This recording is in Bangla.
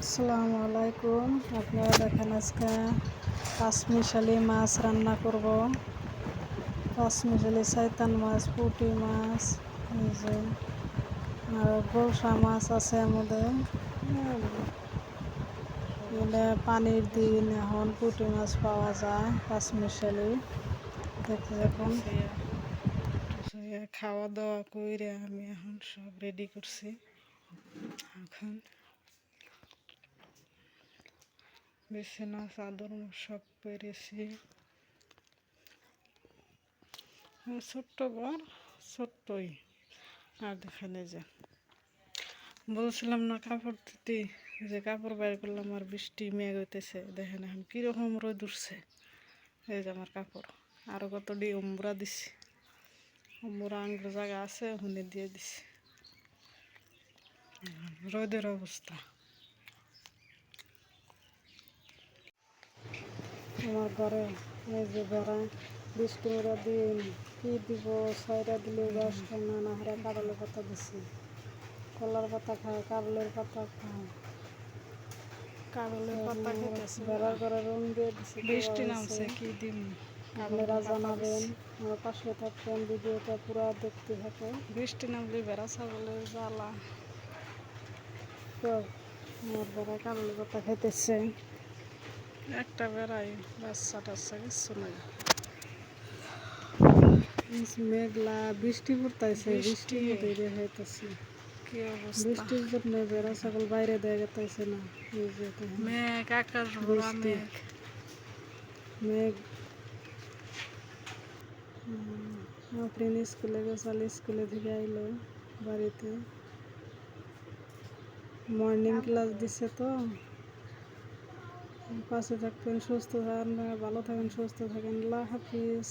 আসসালামু আলাইকুম। আপনারা দেখেন আজকে পাঁচমিশালি মাছ রান্না করব। পাঁচমিশালি শয়তান মাছ, পুঁটি মাছ, এই যে আর গোলসা মাছ আছে আমাদের। এগুলো পানির দিন, এখন পুঁটি মাছ পাওয়া যায় পাঁচমিশালি। দেখতে দেখুন খাওয়া দাওয়া করে আমি এখন সব রেডি করছি। এখন বিছানা চাদর সব পেরেছি। ছোট্ট ঘর, ছোট্টই। আর দেখেন এই যে বলছিলাম না কাপড় দিতে, যে কাপড় বাইর করলাম আর বৃষ্টি মেঘ হইতেছে। দেখেন এখন কীরকম রোদ উঠছে। এই যে আমার কাপড় আরও কতটি উম্বরা দিছি, উম্বরা আঙ্গুর জায়গা আছে ওখানে দিয়ে দিছি। রোদের অবস্থা আমার ঘরে এই যে বেড়া বৃষ্টি ওরা দিয়ে কী দিব, ছয়টা দিলে গাছ খায় না, না হারা কারলের পাতা দিছি। কলার পাতা খায়, কারলের পাতা খায়, কারলের পাতা খেতেছে। বেড়ার ঘরে রং দিয়ে দিছি। বৃষ্টি নামছে, কি দিন আপনারা জানাবেন, আমার পাশে থাকবেন, ভিডিওটা পুরো দেখতে থাকে। বৃষ্টি নামলে বেড়া ছাগলের জ্বালা। তো আমার বেড়া কারলের পাতা খেতেছে, একটা বেড়াই বাচ্চা টাচ্চা কিছু নাই। মেঘলা বৃষ্টি পড়তেছে, বৃষ্টির মধ্যে দেখাইতেছে কি অবস্থা। বৃষ্টির জন্য বেড়া ছাগল বাইরে দেয়া যেতেছে না। এই যে মেঘ, আকাশ ভরা মেঘ, মেঘ। আমার ফ্রেন্ড স্কুলে গেছিল, স্কুলে থেকে আইলো বাড়িতে। মর্নিং ক্লাস দিছে, তো পাশে থাকবেন, সুস্থ থাকেন, ভালো থাকেন, সুস্থ থাকেন। আল্লাহ হাফিজ।